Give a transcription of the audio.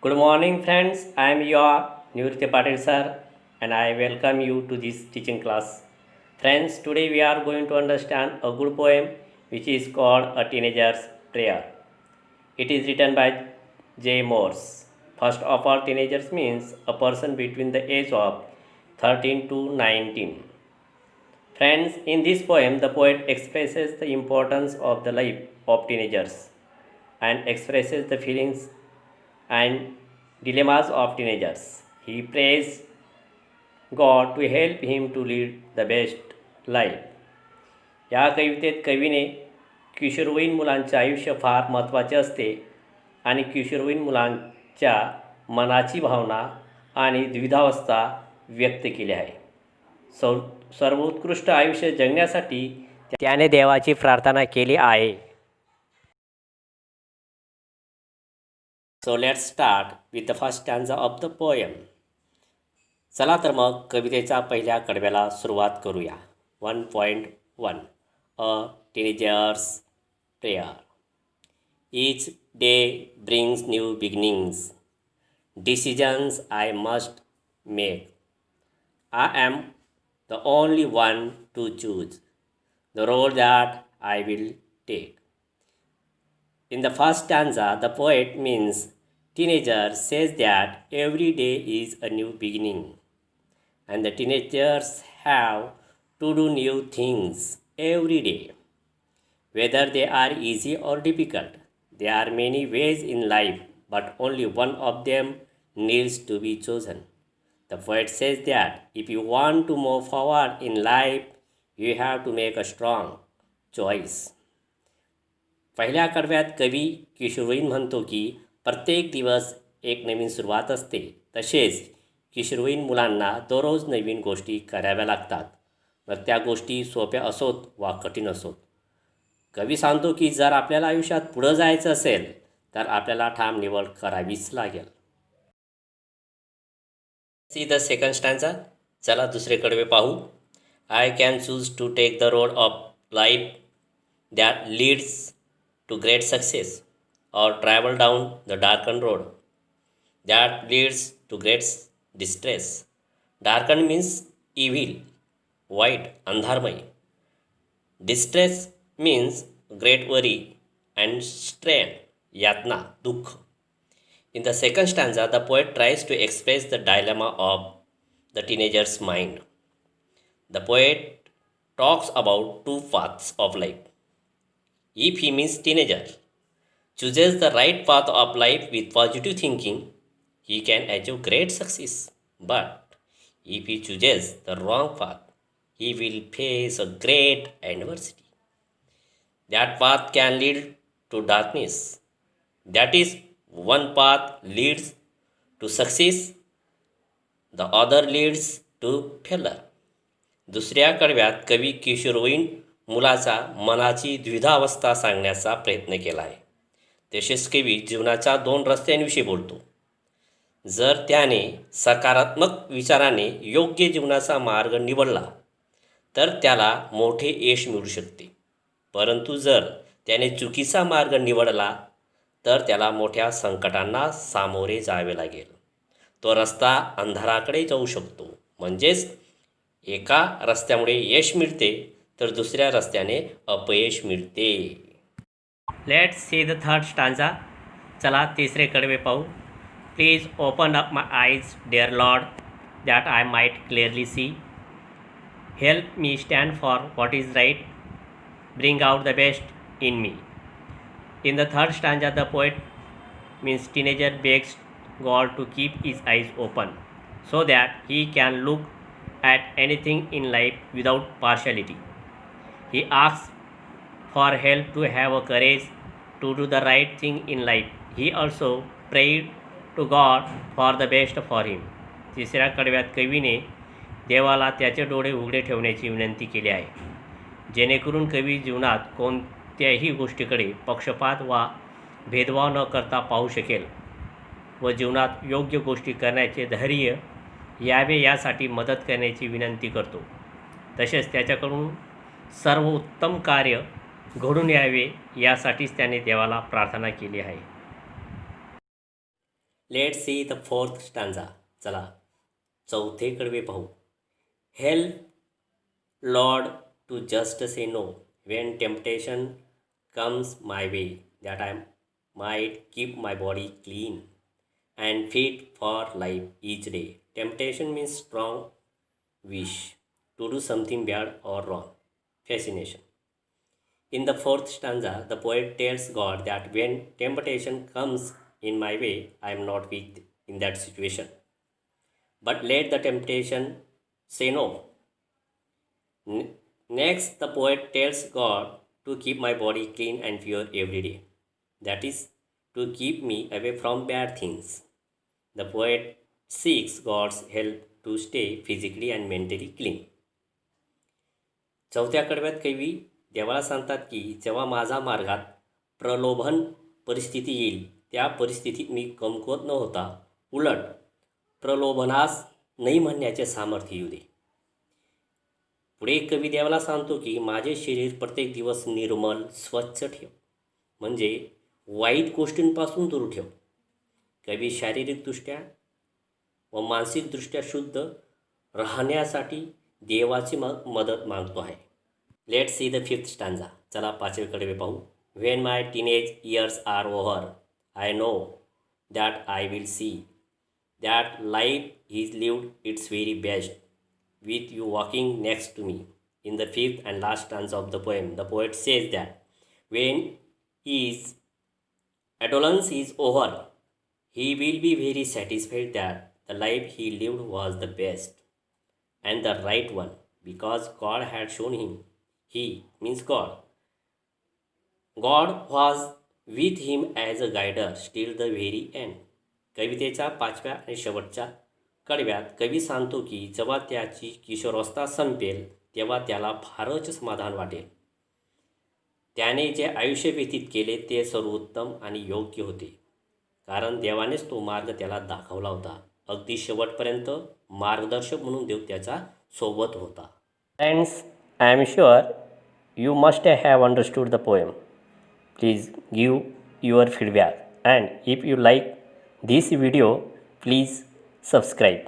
Good morning, friends. I am your Nirutya Patil sir, and I welcome you to this teaching class. Friends, today we are going to understand a good poem which is called A Teenager's Prayer. It is written by J. Morse. First of all, teenagers means a person between the age of 13 to 19. Friends, in this poem, the poet expresses the importance of the life of teenagers and expresses the feelings and dilemmas of teenagers. He prays God to help him to lead the best life. या कवितेत कवीने किशोरवयीन मुलांचे आयुष्य फार महत्त्वाचे असते आणि किशोरवयीन मुलांच्या मनाची भावना आणि द्विधावस्था व्यक्त केली आहे. सर्वोत्कृष्ट आयुष्य जगण्यासाठी त्याने देवाची प्रार्थना केली आहे. So let's start with the first stanza of the poem. चला तर मग कवितेचा पहिल्या कडव्याला सुरुवात करूया. 1.1 A teenager's prayer. Each day brings new beginnings. Decisions I must make. I am the only one to choose the road that I will take. In the first stanza, the poet means teenager says that every day is a new beginning, and the teenagers have to do new things every day, whether they are easy or difficult. There are many ways in life, but only one of them needs to be chosen. The poet says that if you want to move forward in life, you have to make a strong choice. पहिल्या कडव्यात कवी किशोरवयीन म्हणतो की प्रत्येक दिवस एक नवीन सुरुवात असते. तसेच किशोरवयीन मुलांना दररोज नवीन गोष्टी कराव्या लागतात, मग त्या गोष्टी सोप्या असोत वा कठीण असोत. कवी सांगतो की जर आपल्याला आयुष्यात पुढं जायचं असेल तर आपल्याला ठाम निवड करावीच लागेल. See the second stanza. चला दुसरे कडवे पाहू. I can choose to take the road of life that leads to great success, or travel down the darkened road that leads to great distress. Darkened means evil, white, andharmay. Distress means great worry and strain, yatna, dukh. In the second stanza, the poet tries to express the dilemma of the teenager's mind. The poet talks about two paths of life. If he means teenager chooses the right path of life with positive thinking, he can achieve great success. But if he chooses the wrong path, he will face a great adversity. That path can lead to darkness. That is, one path leads to success, the other leads to failure. दुसऱ्या कडव्यात कवी किशोरवयीन मुलाचा मनाची द्विधावस्था सांगण्याचा प्रयत्न केला आहे. तसेच कवी जीवनाच्या दोन रस्त्यांविषयी बोलतो. जर त्याने सकारात्मक विचाराने योग्य जीवनाचा मार्ग निवडला तर त्याला मोठे यश मिळू शकते, परंतु जर त्याने चुकीचा मार्ग निवडला तर त्याला मोठ्या संकटांना सामोरे जावे लागेल. तो रस्ता अंधाराकडे जाऊ शकतो. म्हणजेच एका रस्त्यामुळे यश मिळते तर दुसऱ्या रस्त्याने अपयश मिळते. Let's see the third stanza. चला तिसरे कडवे पाहू. Please open up my eyes dear Lord that I might clearly see. Help me stand for what is right. Bring out the best in me. In the third stanza, the poet means teenager begs God to keep his eyes open so that he can look at anything in life without partiality. He asks for help to have a courage to do the right thing in life. He also prayed to God for the best for him. तिसऱ्या कडव्यात कवीने देवाला त्याचे डोळे उघडे ठेवण्याची विनंती केली आहे, जेणेकरून कवी जीवनात कोणत्याही गोष्टीकडे पक्षपात वा भेदभाव न करता पाहू शकेल व जीवनात योग्य गोष्टी करण्याचे धैर्य यावे यासाठी मदत करण्याची विनंती करतो. तसेच त्याच्याकडून सर्व उत्तम कार्य घडून यावे यासाठीच त्याने देवाला प्रार्थना केली आहे. Let's see the fourth stanza. चला चौथे कडवे पाहू. Help Lord to just say no when temptation comes my way, that I might keep my body clean and fit for life each day. Temptation means strong wish to do something bad or wrong. Fascination. In the fourth stanza, the poet tells God that when temptation comes in my way, I am not weak in that situation. But let the temptation say no. Next, the poet tells God to keep my body clean and pure every day. That is, to keep me away from bad things. The poet seeks God's help to stay physically and mentally clean. चौथ्या कडव्यात कवी देवाला सांगतात की जेव्हा माझा मार्गात प्रलोभन परिस्थिती येईल त्या परिस्थितीत मी कमकुवत न होता उलट प्रलोभनास नाही म्हणण्याचे सामर्थ्य येऊ दे. पुढे कवी देवाला सांगतो की माझे शरीर प्रत्येक दिवस निर्मल स्वच्छ ठेव, म्हणजे वाईट गोष्टींपासून दूर ठेव. कवी शारीरिकदृष्ट्या व मानसिकदृष्ट्या शुद्ध राहण्यासाठी देवाची मदत मागतो आहे. Let's see the fifth stanza. चला पाचवे कडवे पाहू. When my teenage years are over I know that I will see that life is lived its very best with you walking next to me. In the fifth and last stanza of the poem, the poet says that when his adolescence is over, he will be very satisfied that the life he lived was the best and the right one, because God had shown him. He means God. God was with him as a guider till the very end. कवितेच्या पाचव्या आणि शेवटच्या कडव्यात कवी सांगतो की जेव्हा त्याची किशोरावस्था संपेल तेव्हा त्याला फारच समाधान वाटेल. त्याने जे आयुष्य व्यतीत केले ते सर्वोत्तम आणि योग्य होते, कारण देवानेच तो मार्ग त्याला दाखवला होता. अगदी शेवटपर्यंत मार्गदर्शक म्हणून देव त्याच्या सोबत होता. Friends, I am sure you must have understood the poem. Please give your feedback and if you like this video please subscribe.